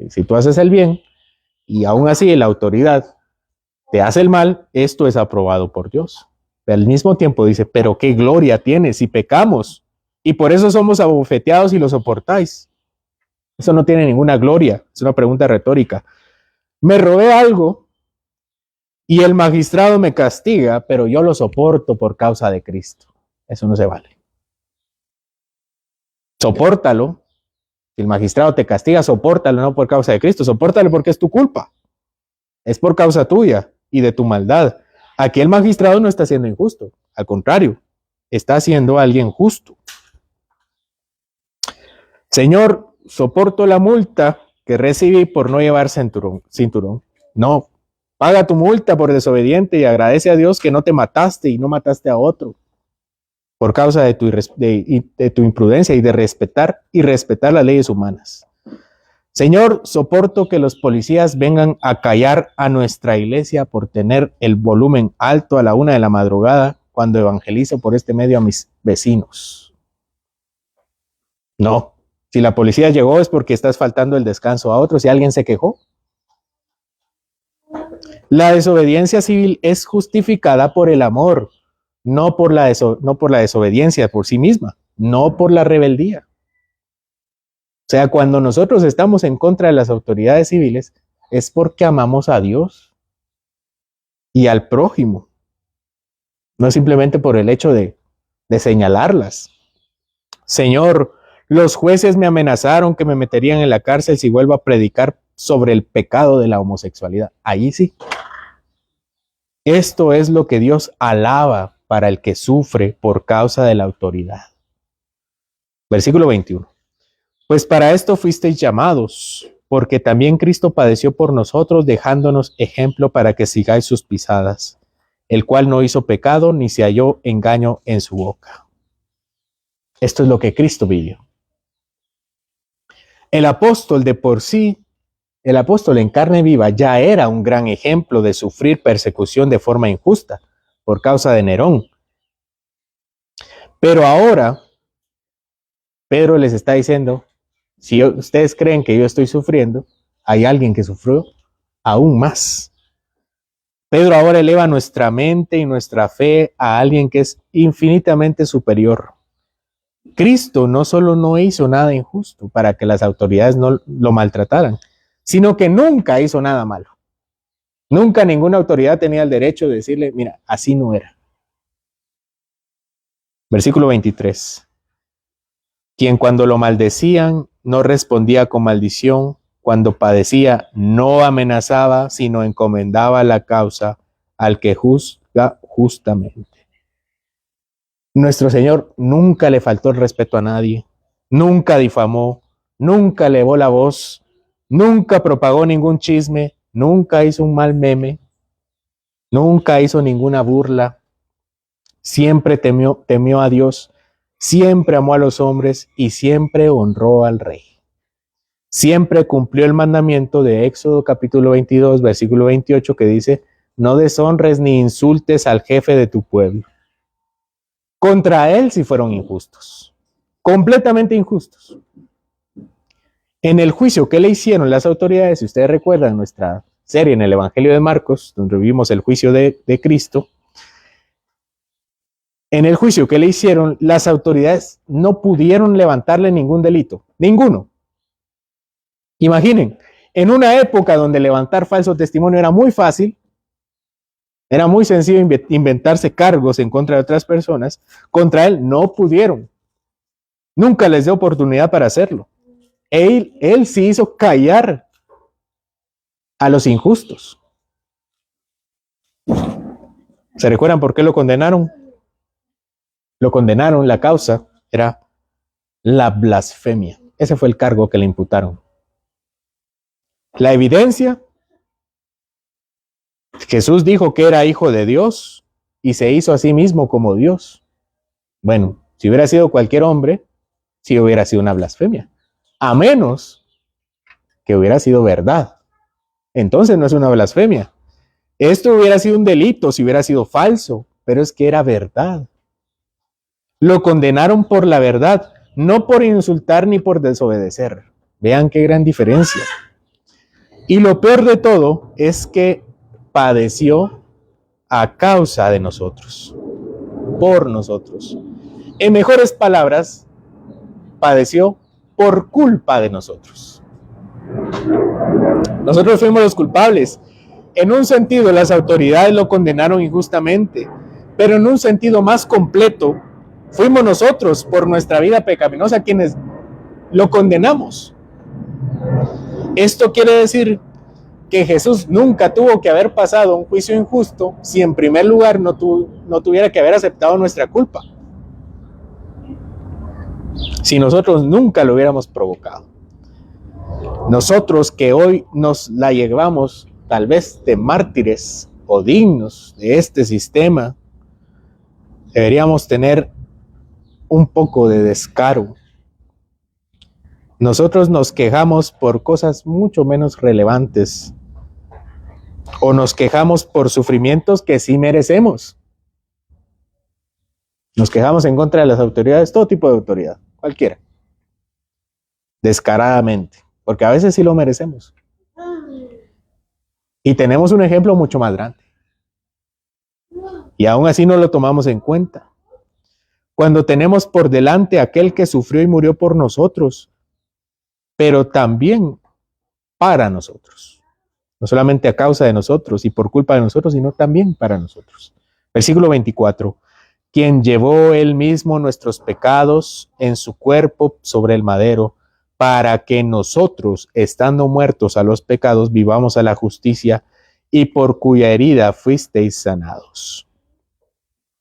Si tú haces el bien y aún así la autoridad te hace el mal, esto es aprobado por Dios. Pero al mismo tiempo dice, pero qué gloria tiene si pecamos y por eso somos abofeteados y lo soportáis. Eso no tiene ninguna gloria, es una pregunta retórica. Me robé algo y el magistrado me castiga, pero yo lo soporto por causa de Cristo. Eso no se vale. Sopórtalo. Si el magistrado te castiga, sopórtalo, no por causa de Cristo, sopórtalo porque es tu culpa. Es por causa tuya y de tu maldad. Aquí el magistrado no está siendo injusto, al contrario, está siendo alguien justo. Señor, soporto la multa que recibí por no llevar cinturón. No, paga tu multa por desobediente y agradece a Dios que no te mataste y no mataste a otro por causa de tu imprudencia y de respetar las leyes humanas. Señor, soporto que los policías vengan a callar a nuestra iglesia por tener el volumen alto a la 1 de la madrugada cuando evangelizo por este medio a mis vecinos. No, si la policía llegó es porque estás faltando el descanso a otros y alguien se quejó. La desobediencia civil es justificada por el amor, no por la desobediencia por sí misma, no por la rebeldía. O sea, cuando nosotros estamos en contra de las autoridades civiles, es porque amamos a Dios y al prójimo. No simplemente por el hecho de señalarlas. Señor, los jueces me amenazaron que me meterían en la cárcel si vuelvo a predicar sobre el pecado de la homosexualidad. Allí sí. Esto es lo que Dios alaba para el que sufre por causa de la autoridad. Versículo 21. Pues para esto fuisteis llamados, porque también Cristo padeció por nosotros, dejándonos ejemplo para que sigáis sus pisadas. el cual no hizo pecado ni se halló engaño en su boca. Esto es lo que Cristo vivió. El apóstol de por sí, el apóstol en carne viva, ya era un gran ejemplo de sufrir persecución de forma injusta por causa de Nerón. Pero ahora, Pedro les está diciendo, si ustedes creen que yo estoy sufriendo, hay alguien que sufrió aún más. Pedro ahora eleva nuestra mente y nuestra fe a alguien que es infinitamente superior. Cristo no solo no hizo nada injusto para que las autoridades no lo maltrataran, sino que nunca hizo nada malo. Nunca ninguna autoridad tenía el derecho de decirle, mira, así no era. Versículo 23. Quien cuando lo maldecían no respondía con maldición, cuando padecía no amenazaba, sino encomendaba la causa al que juzga justamente. Nuestro Señor nunca le faltó el respeto a nadie, nunca difamó, nunca elevó la voz, nunca propagó ningún chisme, nunca hizo un mal meme, nunca hizo ninguna burla, siempre temió a Dios, siempre amó a los hombres y siempre honró al Rey. Siempre cumplió el mandamiento de Éxodo capítulo 22, versículo 28, que dice, no deshonres ni insultes al jefe de tu pueblo. Contra él sí fueron injustos, completamente injustos. En el juicio que le hicieron las autoridades, si ustedes recuerdan nuestra serie en el Evangelio de Marcos, donde vimos el juicio de Cristo, en el juicio que le hicieron, las autoridades no pudieron levantarle ningún delito, ninguno. Imaginen, en una época donde levantar falso testimonio era muy fácil, era muy sencillo inventarse cargos en contra de otras personas, contra él no pudieron. Nunca les dio oportunidad para hacerlo. Él sí hizo callar a los injustos. ¿Se recuerdan por qué lo condenaron? Lo condenaron, la causa era la blasfemia. Ese fue el cargo que le imputaron. La evidencia, Jesús dijo que era hijo de Dios y se hizo a sí mismo como Dios. Bueno, si hubiera sido cualquier hombre, sí hubiera sido una blasfemia, a menos que hubiera sido verdad. Entonces no es una blasfemia. Esto hubiera sido un delito si hubiera sido falso, pero es que era verdad. Lo condenaron por la verdad, no por insultar ni por desobedecer. Vean qué gran diferencia. Y lo peor de todo es que padeció a causa de nosotros, por nosotros. En mejores palabras, padeció por culpa de nosotros. Nosotros fuimos los culpables. En un sentido, las autoridades lo condenaron injustamente, pero en un sentido más completo, fuimos nosotros, por nuestra vida pecaminosa, quienes lo condenamos. Esto quiere decir que Jesús nunca tuvo que haber pasado un juicio injusto si en primer lugar no tuviera que haber aceptado nuestra culpa. Si nosotros nunca lo hubiéramos provocado. Nosotros que hoy nos la llevamos tal vez de mártires o dignos de este sistema, deberíamos tener un poco de descaro. Nosotros nos quejamos por cosas mucho menos relevantes o nos quejamos por sufrimientos que sí merecemos. Nos quejamos en contra de las autoridades, todo tipo de autoridad, cualquiera, descaradamente, porque a veces sí lo merecemos. Y tenemos un ejemplo mucho más grande. Y aún así no lo tomamos en cuenta. Cuando tenemos por delante a aquel que sufrió y murió por nosotros, pero también para nosotros. No solamente a causa de nosotros y por culpa de nosotros, sino también para nosotros. Versículo 24. Quien llevó él mismo nuestros pecados en su cuerpo sobre el madero, para que nosotros, estando muertos a los pecados, vivamos a la justicia, y por cuya herida fuisteis sanados.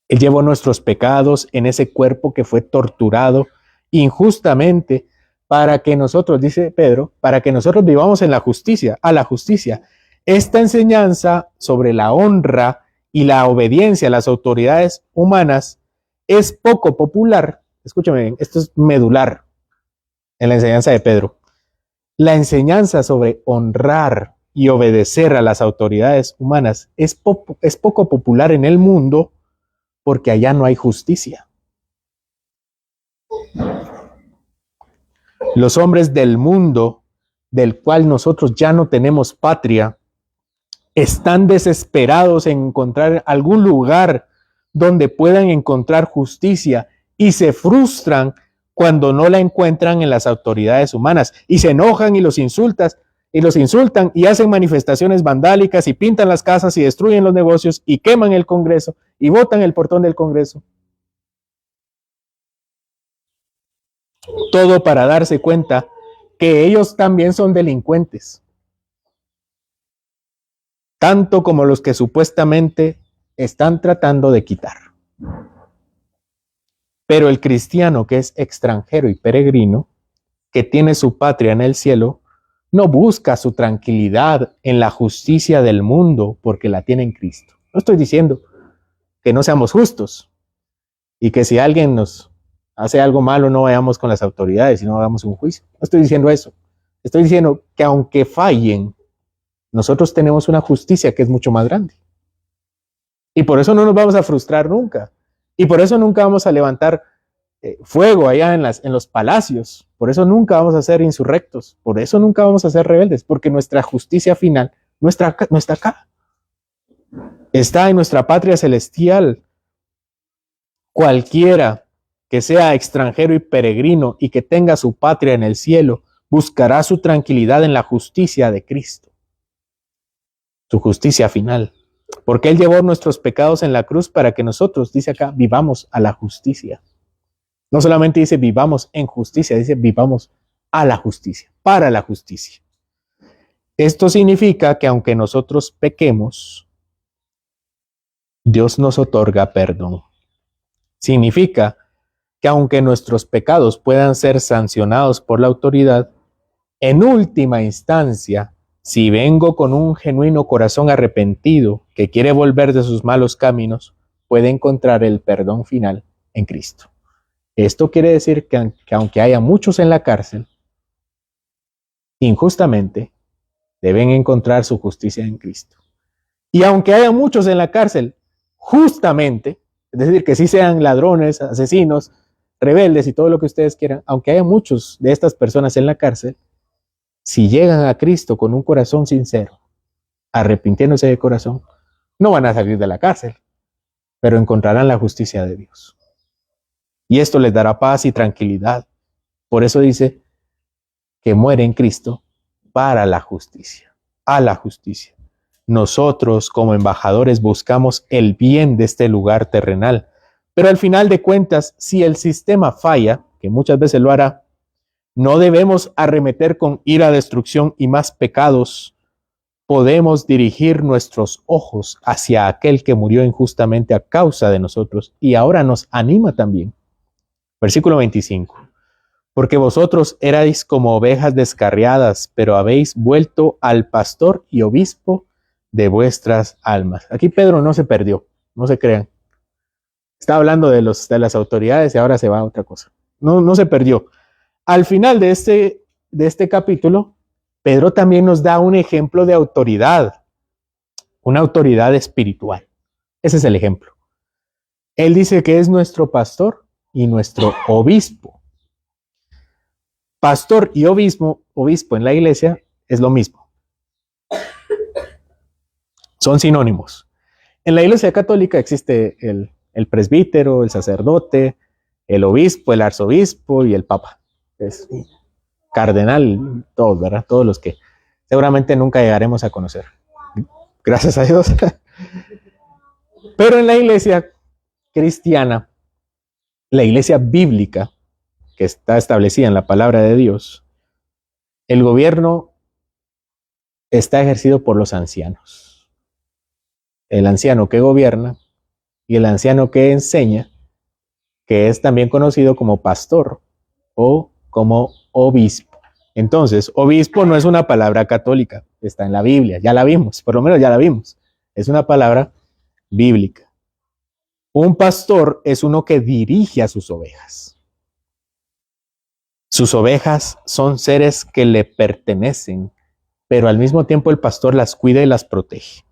Él llevó nuestros pecados en ese cuerpo que fue torturado injustamente, para que nosotros, dice Pedro, para que nosotros vivamos en la justicia, a la justicia. Esta enseñanza sobre la honra y la obediencia a las autoridades humanas es poco popular. Escúchame bien, esto es medular en la enseñanza de Pedro. La enseñanza sobre honrar y obedecer a las autoridades humanas es poco popular en el mundo porque allá no hay justicia. Los hombres del mundo, del cual nosotros ya no tenemos patria, están desesperados en encontrar algún lugar donde puedan encontrar justicia y se frustran cuando no la encuentran en las autoridades humanas y se enojan y los insultan y hacen manifestaciones vandálicas y pintan las casas y destruyen los negocios y queman el Congreso y botan el portón del Congreso. Todo para darse cuenta que ellos también son delincuentes, tanto como los que supuestamente están tratando de quitar. Pero el cristiano que es extranjero y peregrino, que tiene su patria en el cielo, no busca su tranquilidad en la justicia del mundo porque la tiene en Cristo. No estoy diciendo que no seamos justos y que si alguien nos hace algo malo no vayamos con las autoridades y no hagamos un juicio. No estoy diciendo eso. Estoy diciendo que aunque fallen, nosotros tenemos una justicia que es mucho más grande. Y por eso no nos vamos a frustrar nunca. Y por eso nunca vamos a levantar fuego allá en los palacios. Por eso nunca vamos a ser insurrectos. Por eso nunca vamos a ser rebeldes. Porque nuestra justicia final no está acá. Está en nuestra patria celestial. Cualquiera que sea extranjero y peregrino y que tenga su patria en el cielo, buscará su tranquilidad en la justicia de Cristo. Su justicia final. Porque Él llevó nuestros pecados en la cruz para que nosotros, dice acá, vivamos a la justicia. No solamente dice vivamos en justicia, dice vivamos a la justicia, para la justicia. Esto significa que aunque nosotros pequemos, Dios nos otorga perdón. Significa que aunque nuestros pecados puedan ser sancionados por la autoridad, en última instancia, si vengo con un genuino corazón arrepentido que quiere volver de sus malos caminos, puede encontrar el perdón final en Cristo. Esto quiere decir que aunque haya muchos en la cárcel, injustamente, deben encontrar su justicia en Cristo. Y aunque haya muchos en la cárcel, justamente, es decir, que sí sean ladrones, asesinos, rebeldes y todo lo que ustedes quieran, aunque haya muchos de estas personas en la cárcel, si llegan a Cristo con un corazón sincero, arrepintiéndose de corazón, no van a salir de la cárcel, pero encontrarán la justicia de Dios. Y esto les dará paz y tranquilidad. Por eso dice que muere en Cristo para la justicia, a la justicia. Nosotros como embajadores buscamos el bien de este lugar terrenal, pero al final de cuentas, si el sistema falla, que muchas veces lo hará, no debemos arremeter con ira, destrucción y más pecados. Podemos dirigir nuestros ojos hacia aquel que murió injustamente a causa de nosotros y ahora nos anima también. Versículo 25. Porque vosotros erais como ovejas descarriadas, pero habéis vuelto al pastor y obispo de vuestras almas. Aquí Pedro no se perdió, no se crean. Está hablando de las autoridades y ahora se va a otra cosa. No se perdió. Al final de este capítulo, Pedro también nos da un ejemplo de autoridad, una autoridad espiritual. Ese es el ejemplo. Él dice que es nuestro pastor y nuestro obispo. Pastor y obispo en la iglesia es lo mismo. Son sinónimos. En la iglesia católica existe el presbítero, el sacerdote, el obispo, el arzobispo y el papa. Es cardenal, todos, ¿verdad? Todos los que seguramente nunca llegaremos a conocer. Gracias a Dios. Pero en la iglesia cristiana, la iglesia bíblica, que está establecida en la palabra de Dios, el gobierno está ejercido por los ancianos. El anciano que gobierna y el anciano que enseña, que es también conocido como pastor o como obispo. Entonces, obispo no es una palabra católica, está en la Biblia, ya la vimos, por lo menos ya la vimos. Es una palabra bíblica. Un pastor es uno que dirige a sus ovejas. Sus ovejas son seres que le pertenecen, pero al mismo tiempo el pastor las cuida y las protege.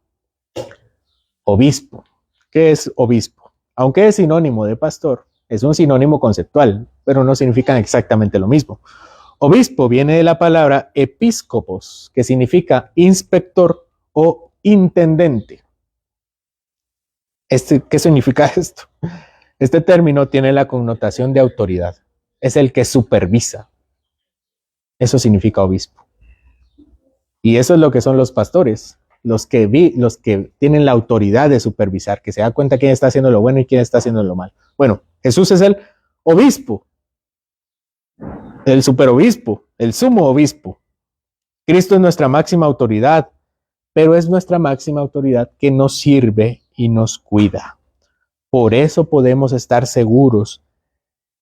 Obispo. ¿Qué es obispo? Aunque es sinónimo de pastor, es un sinónimo conceptual, pero no significan exactamente lo mismo. Obispo viene de la palabra episcopos, que significa inspector o intendente. ¿Qué significa esto? Este término tiene la connotación de autoridad. Es el que supervisa. Eso significa obispo. Y eso es lo que son los pastores, los que tienen la autoridad de supervisar, que se da cuenta quién está haciendo lo bueno y quién está haciendo lo mal. Bueno, Jesús es el obispo, el superobispo, el sumo obispo. Cristo es nuestra máxima autoridad, pero es nuestra máxima autoridad que nos sirve y nos cuida. Por eso podemos estar seguros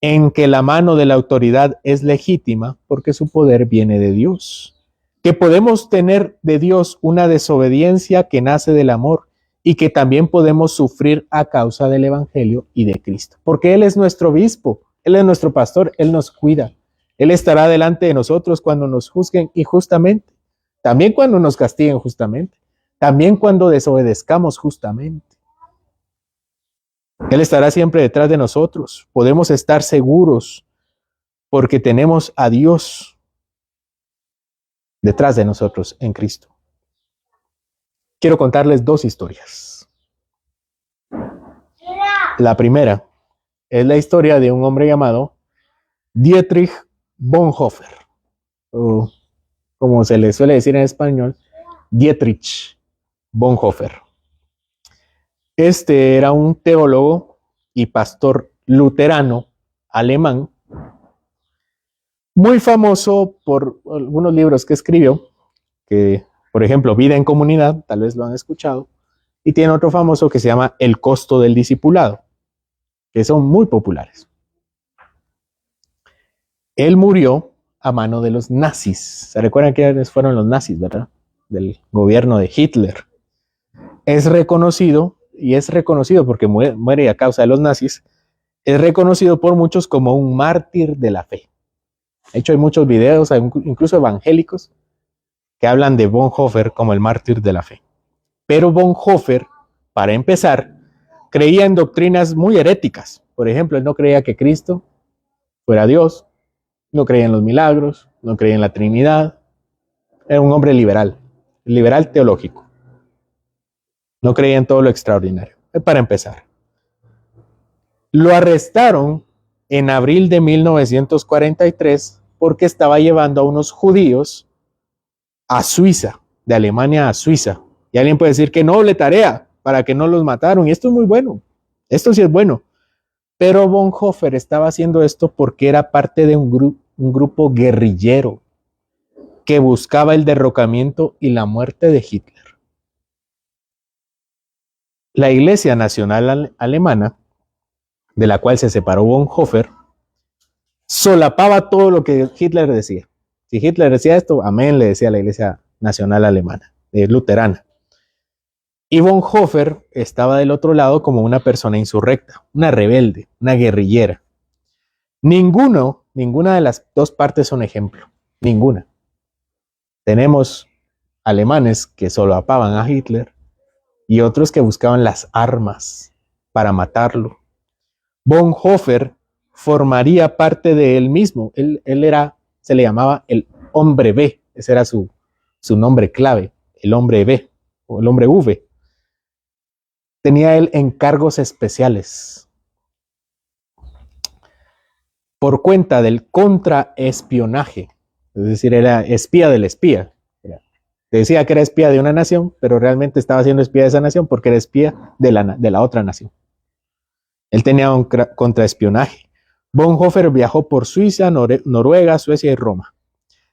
en que la mano de la autoridad es legítima, porque su poder viene de Dios. Que podemos tener de Dios una desobediencia que nace del amor y que también podemos sufrir a causa del Evangelio y de Cristo. Porque Él es nuestro obispo, Él es nuestro pastor, Él nos cuida. Él estará delante de nosotros cuando nos juzguen injustamente, también cuando nos castiguen justamente, también cuando desobedezcamos justamente. Él estará siempre detrás de nosotros. Podemos estar seguros porque tenemos a Dios detrás de nosotros en Cristo. Quiero contarles dos historias. La primera es la historia de un hombre llamado Dietrich Bonhoeffer, o como se le suele decir en español, Dietrich Bonhoeffer. Este era un teólogo y pastor luterano alemán, muy famoso por algunos libros que escribió, que, por ejemplo, Vida en Comunidad, tal vez lo han escuchado, y tiene otro famoso que se llama El costo del discipulado, que son muy populares. Él murió a mano de los nazis. ¿Se recuerdan quiénes fueron los nazis, verdad? Del gobierno de Hitler. Es reconocido, y es reconocido porque muere a causa de los nazis, es reconocido por muchos como un mártir de la fe. De hecho, hay muchos videos, incluso evangélicos, que hablan de Bonhoeffer como el mártir de la fe. Pero Bonhoeffer, para empezar, creía en doctrinas muy heréticas. Por ejemplo, él no creía que Cristo fuera Dios, no creía en los milagros, no creía en la Trinidad. Era un hombre liberal teológico. No creía en todo lo extraordinario. Para empezar, lo arrestaron en abril de 1943 porque estaba llevando a unos judíos a Suiza, de Alemania a Suiza. Y alguien puede decir que noble tarea para que no los mataron. Y esto es muy bueno. Esto sí es bueno. Pero Bonhoeffer estaba haciendo esto porque era parte de un grupo guerrillero que buscaba el derrocamiento y la muerte de Hitler. La Iglesia Nacional Alemana, de la cual se separó Bonhoeffer, solapaba todo lo que Hitler decía. Si Hitler decía esto, amén, le decía la Iglesia Nacional Alemana, luterana. Y Bonhoeffer estaba del otro lado como una persona insurrecta, una rebelde, una guerrillera. Ninguna de las dos partes son ejemplo. Ninguna. Tenemos alemanes que solapaban a Hitler y otros que buscaban las armas para matarlo. Bonhoeffer formaría parte de él mismo. Él se le llamaba el hombre B. Ese era su nombre clave, el hombre B o el hombre V. Tenía él encargos especiales por cuenta del contraespionaje, es decir, era espía del espía. Decía que era espía de una nación, pero realmente estaba siendo espía de esa nación porque era espía de la otra nación. Él tenía un contraespionaje. Bonhoeffer viajó por Suiza, Noruega, Suecia y Roma.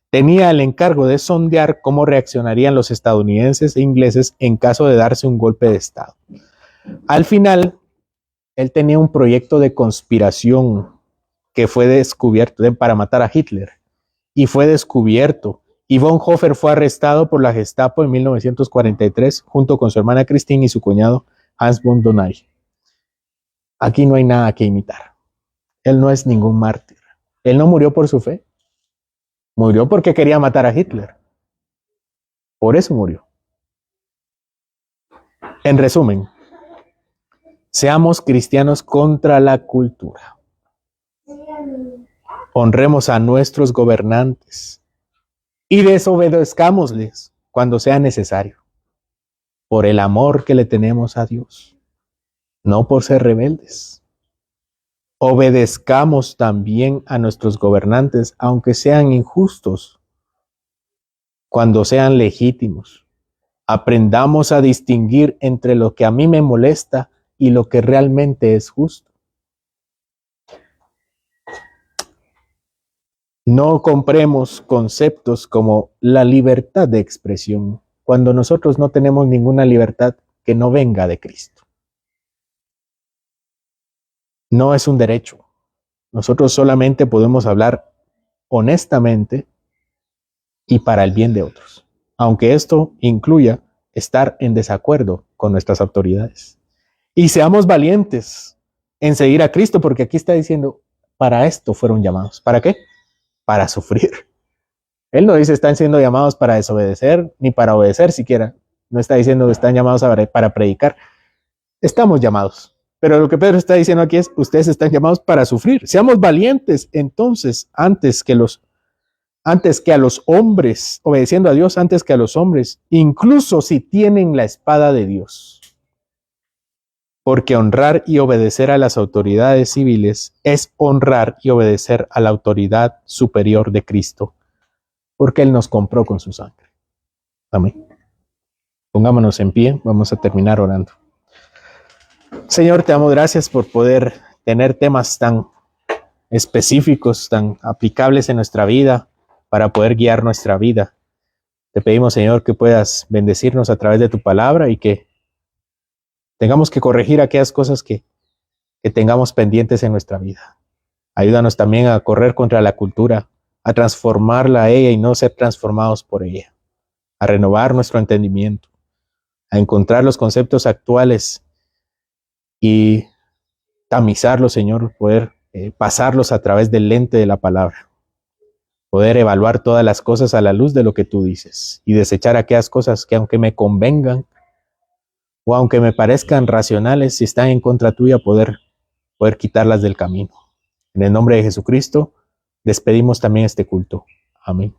Tenía el encargo de sondear cómo reaccionarían los estadounidenses e ingleses en caso de darse un golpe de Estado. Al final, él tenía un proyecto de conspiración que fue descubierto para matar a Hitler, y fue descubierto. Y Bonhoeffer fue arrestado por la Gestapo en 1943 junto con su hermana Christine y su cuñado Hans von Donay. Aquí no hay nada que imitar. Él no es ningún mártir. Él no murió por su fe. Murió porque quería matar a Hitler. Por eso murió. En resumen, seamos cristianos contra la cultura. Honremos a nuestros gobernantes y desobedezcámosles cuando sea necesario, por el amor que le tenemos a Dios, no por ser rebeldes. Obedezcamos también a nuestros gobernantes, aunque sean injustos, cuando sean legítimos. Aprendamos a distinguir entre lo que a mí me molesta y lo que realmente es justo. No compremos conceptos como la libertad de expresión cuando nosotros no tenemos ninguna libertad que no venga de Cristo. No es un derecho. Nosotros solamente podemos hablar honestamente y para el bien de otros, aunque esto incluya estar en desacuerdo con nuestras autoridades. Y seamos valientes en seguir a Cristo, porque aquí está diciendo, para esto fueron llamados. ¿Para qué? Para sufrir. Él no dice están siendo llamados para desobedecer, ni para obedecer siquiera. No está diciendo están llamados para predicar. Estamos llamados. Pero lo que Pedro está diciendo aquí es, ustedes están llamados para sufrir. Seamos valientes entonces, antes que a los hombres, obedeciendo a Dios antes que a los hombres, incluso si tienen la espada de Dios. Porque honrar y obedecer a las autoridades civiles es honrar y obedecer a la autoridad superior de Cristo, porque Él nos compró con su sangre. Amén. Pongámonos en pie, vamos a terminar orando. Señor, te damos gracias por poder tener temas tan específicos, tan aplicables en nuestra vida, para poder guiar nuestra vida. Te pedimos, Señor, que puedas bendecirnos a través de tu palabra y que tengamos que corregir aquellas cosas que tengamos pendientes en nuestra vida. Ayúdanos también a correr contra la cultura, a transformarla a ella y no ser transformados por ella, a renovar nuestro entendimiento, a encontrar los conceptos actuales y tamizarlos, Señor, poder pasarlos a través del lente de la palabra, poder evaluar todas las cosas a la luz de lo que tú dices y desechar aquellas cosas que aunque me convengan o aunque me parezcan racionales, si están en contra tuya, poder quitarlas del camino. En el nombre de Jesucristo, despedimos también este culto. Amén.